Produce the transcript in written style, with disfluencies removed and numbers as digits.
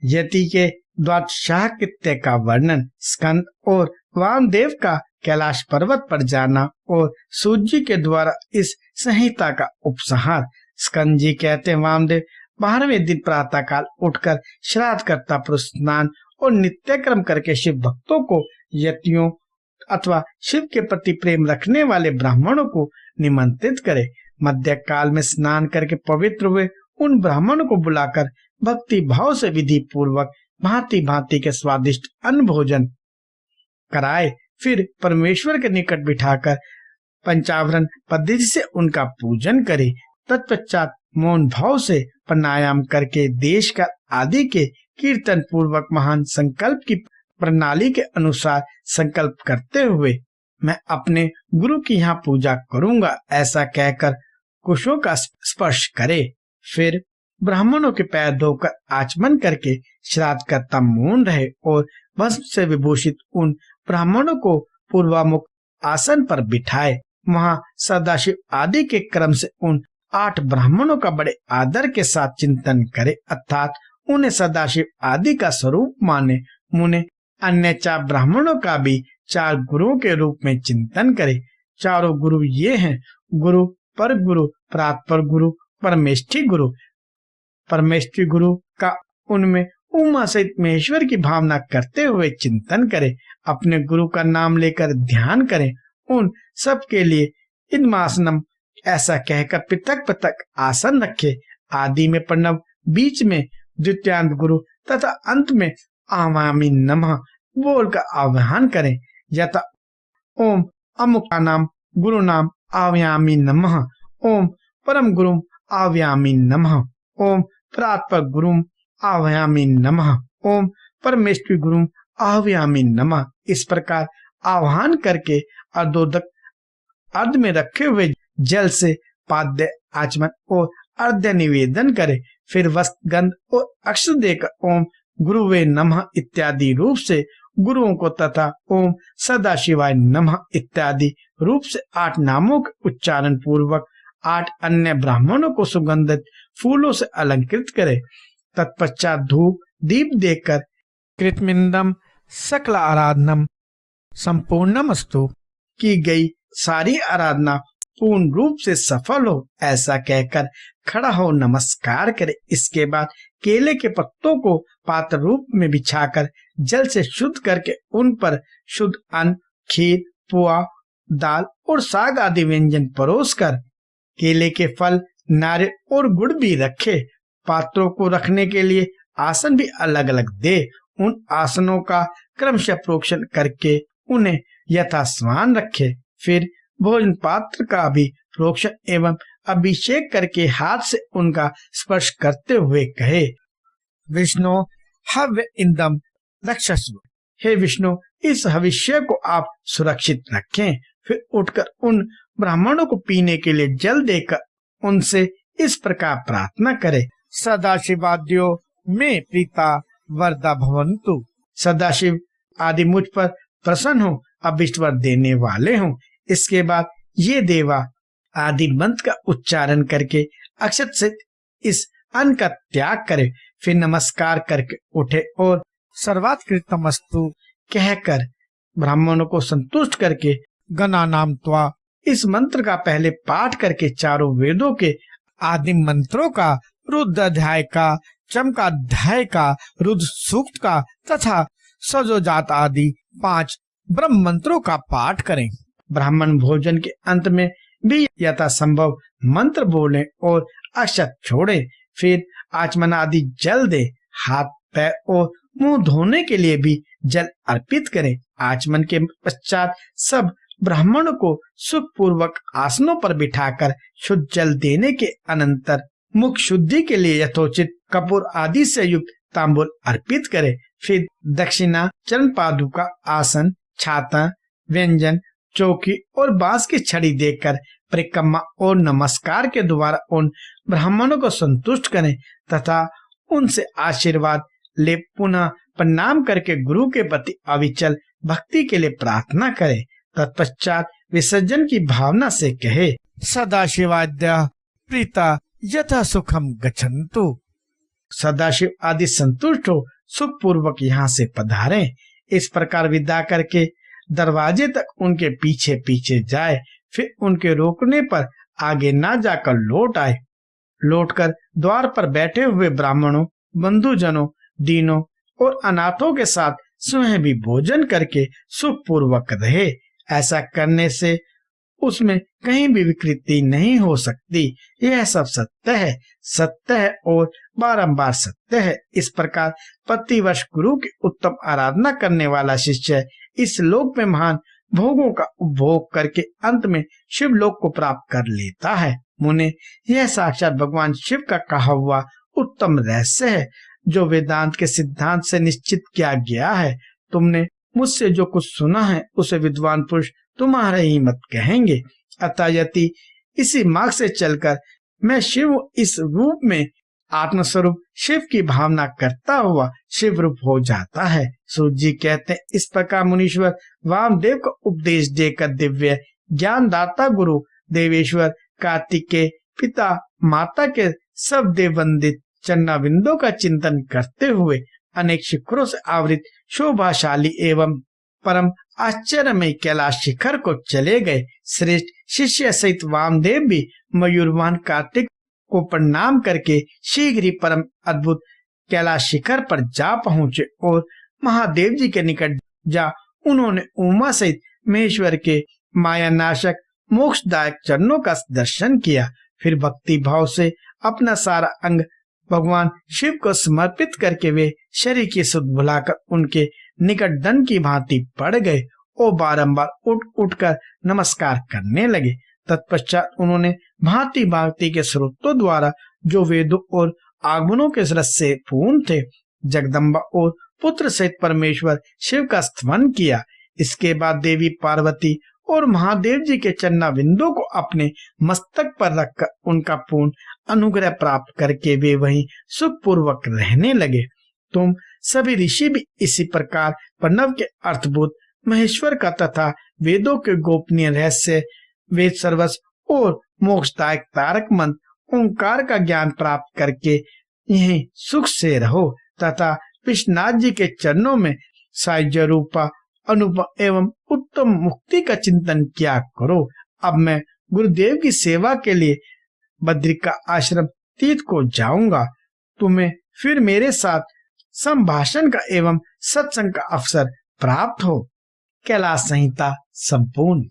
यति के द्वादशाह कृत्य का वर्णन, स्कंद और वामदेव का कैलाश पर्वत पर जाना और सूत जी के द्वारा इस संहिता का उपसंहार। स्कंद जी कहते हैं, वामदेव 12वें दिन प्रातः काल उठकर श्राद्ध करता पुरुष स्नान और नित्य कर्म करके शिव भक्तों को, यतियों अथवा शिव के प्रति प्रेम रखने वाले ब्राह्मणों को निमंत्रित करे। मध्य काल में स्नान करके पवित्र हुए उन ब्राह्मणों को बुलाकर भक्ति भाव से विधि पूर्वक भांति भांति के स्वादिष्ट अन्न भोजन कराए। फिर परमेश्वर के निकट बिठाकर पंचावरण पद्धति से उनका पूजन करे। तत्पश्चात मौन भाव से प्राणायाम करके देश का आदि के कीर्तन पूर्वक महान संकल्प की प्रणाली के अनुसार संकल्प करते हुए मैं अपने गुरु की यहाँ पूजा करूंगा, ऐसा कहकर कुशों का स्पर्श करे। फिर ब्राह्मणों के पैर धोकर आचमन करके श्राद्ध करता मौन रहे और भस्म से विभूषित उन ब्राह्मणों को पूर्वामुख आसन पर बिठाए। वहां सदाशिव आदि के क्रम से उन 8 ब्राह्मणों का बड़े आदर के साथ चिंतन करे, अर्थात उन्हें सदाशिव आदि का स्वरूप माने। मुने अन्य 4 ब्राह्मणों का भी 4 गुरुओं के रूप में चिंतन करे। चारों गुरु ये हैं: गुरु, पर गुरु, परात्पर गुरु, परमेष्ठी गुरु। परमेष्ठी गुरु का उनमें उमा सहित महेश्वर की भावना करते हुए चिंतन करे। अपने गुरु का नाम लेकर ध्यान करें। उन सब के लिए इदमासनम ऐसा कहकर पृथक पृथक आसन रखे। आदि में प्रणव, बीच में द्वितीयांत गुरु तथा अंत में आवामी नमः बोलकर आह्वान करें। यथा ओम अमुका नाम गुरु नाम आव्यामी नमः, ओम परम गुरुम आव्यामी नमः, ओम परात्पर गुरुम आव्यामी नमः, ओम परमेष्ठी गुरुम आव्यामी नमः। इस प्रकार आह्वान करके अर्धोदक अर्ध में रखे हुए जल से पाद्य आचमन और अर्घ्य निवेदन करे। फिर वस्त्र, गंध और अक्षत देकर ओम गुरुवे नमः इत्यादि रूप से गुरुओं को तथा ओम सदाशिवाय नमः इत्यादि रूप से 8 नामों के उच्चारण पूर्वक 8 अन्य ब्राह्मणों को सुगंधित फूलों से अलंकृत करे। तत्पश्चात धूप दीप देकर कृतमिंदम सकल आराधनम संपूर्णमस्तु की गई सारी आराधना पूर्ण रूप से सफल हो, ऐसा कहकर खड़ा हो नमस्कार करे। इसके बाद केले के पत्तों को पात्र रूप में बिछाकर जल से शुद्ध करके उन पर शुद्ध अन्न, खीर, पुआ, दाल और साग आदि व्यंजन परोसकर केले के फल, नारियल और गुड़ भी रखे। पात्रों को रखने के लिए आसन भी अलग अलग दे। उन आसनों का क्रमशः प्रोक्षण करके उन्हें यथासमान रखे। फिर भोजन पात्र का भी प्रोक्षण एवं अभिषेक करके हाथ से उनका स्पर्श करते हुए कहे, विष्णु हव्य इंदम रक्षस्व। हे विष्णु, इस हविष्य को आप सुरक्षित रखें। फिर उठकर उन ब्राह्मणों को पीने के लिए जल देकर उनसे इस प्रकार प्रार्थना करे, सदाशिवाद्यो में प्रीता वरदा भवन्तु। सदाशिव आदि मुझ पर प्रसन्न हो, अभिष्ट वर देने वाले हों। इसके बाद ये देवा आदि मंत्र का उच्चारण करके अक्षत से इस अन्न का त्याग करे। फिर नमस्कार करके उठे और सर्वात्कृतमस्तु कहकर ब्राह्मणों को संतुष्ट करके गणा नाम त्वा इस मंत्र का पहले पाठ करके चारों वेदों के आदि मंत्रों का, रुद्राध्याय का, चमकाध्याय का, रुद्र सूक्त का तथा सजोजात आदि 5 ब्रह्म मंत्रों का पाठ करें। ब्राह्मण भोजन के अंत में भी यथासंभव मंत्र बोले और अक्षत छोड़े। फिर आचमन आदि जल दे। हाथ, पैर और मुंह धोने के लिए भी जल अर्पित करें। आचमन के पश्चात सब ब्राह्मणों को सुख पूर्वक आसनों पर बिठाकर शुद्ध जल देने के अनंतर मुख शुद्धि के लिए यथोचित कपूर आदि से युक्त तांबूल अर्पित करे। फिर दक्षिणा, चरण पादुका, आसन, छाता, व्यंजन, चौकी और बांस की छड़ी देकर परिक्रमा और नमस्कार के द्वारा उन ब्राह्मणों को संतुष्ट करें तथा उनसे आशीर्वाद ले पुनः प्रणाम करके गुरु के प्रति अविचल भक्ति के लिए प्रार्थना करें। तत्पश्चात विसर्जन की भावना से कहे, सदाशिवाद्य प्रीता यथा सुखम गच्छन्तु। सदाशिव आदि संतुष्ट हो सुखपूर्वक यहाँ से पधारें। इस प्रकार विदा करके दरवाजे तक उनके पीछे पीछे जाए, फिर उनके रोकने पर आगे ना जाकर लौट आए। लौटकर द्वार पर बैठे हुए ब्राह्मणों, बंधुजनों, दीनों और अनाथों के साथ स्वयं भी भोजन करके सुखपूर्वक रहे। ऐसा करने से उसमें कहीं भी विकृति नहीं हो सकती। यह सब सत्य है और बारंबार सत्य है। इस प्रकार प्रतिवर्ष गुरु की उत्तम आराधना करने वाला शिष्य इस लोक में महान भोगों का उपभोग करके अंत में शिव लोक को प्राप्त कर लेता है। मुने, यह साक्षात भगवान शिव का कहा हुआ उत्तम रहस्य है, जो वेदांत के सिद्धांत से निश्चित किया गया है। तुमने मुझसे जो कुछ सुना है उसे विद्वान पुरुष तुम्हारे ही मत कहेंगे। अतः यदि इसी मार्ग से चलकर मैं शिव इस रूप में आत्मस्वरूप शिव की भावना करता हुआ शिव रूप हो जाता है। सूत जी कहते हैं, इस प्रकार मुनीश्वर वामदेव को उपदेश देकर दिव्य ज्ञानदाता गुरु देवेश्वर कार्तिकेय पिता माता के सब देव वंदित चरणाविंदों का चिंतन करते हुए अनेक शिखरों से आवृत शोभाशाली एवं परम आश्चर्यमय कैलाश शिखर को चले गए। श्रेष्ठ शिष्य सहित वामदेव भी मयूरवाहन कार्तिक को प्रणाम करके शीघ्र ही परम अद्भुत कैलाश शिखर पर जा पहुंचे और महादेव जी के निकट जा उन्होंने उमा सहित महेश्वर के मायानाशक मोक्षदायक चरणों का दर्शन किया। फिर भक्ति भाव से अपना सारा अंग भगवान शिव को समर्पित करके वे शरीर की सुध भुलाकर उनके निकट दंड की भांति पड़ गए और बारंबार उठ उठकर नमस्कार करने लगे। तत्पश्चात उन्होंने भांति भांति के स्रोतों द्वारा जो वेदों और आगमनों के रस से पूर्ण थे, जगदम्बा और पुत्र सहित परमेश्वर शिव का स्तवन किया। इसके बाद देवी पार्वती और महादेव जी के चरणाविंदों को अपने मस्तक पर रखकर उनका पूर्ण अनुग्रह प्राप्त करके वे वहीं सुखपूर्वक रहने लगे। तुम सभी ऋषि भी इसी प्रकार प्रणव के अर्थभूत महेश्वर का तथा वेदों के गोपनीय रहस्य, वेद सर्वस्व और मोक्षदायक तारक मंत्र ओंकार का ज्ञान प्राप्त करके यहीं सुख से रहो तथा विश्वनाथ जी के चरणों में सायुज्य रूपा अनुपम एवं उत्तम मुक्ति का चिंतन किया करो। अब मैं गुरुदेव की सेवा के लिए बद्रिका आश्रम तीर्थ को जाऊंगा। तुम्हें फिर मेरे साथ संभाषण का एवं सत्संग का अवसर प्राप्त हो। कैलाश संहिता संपूर्ण।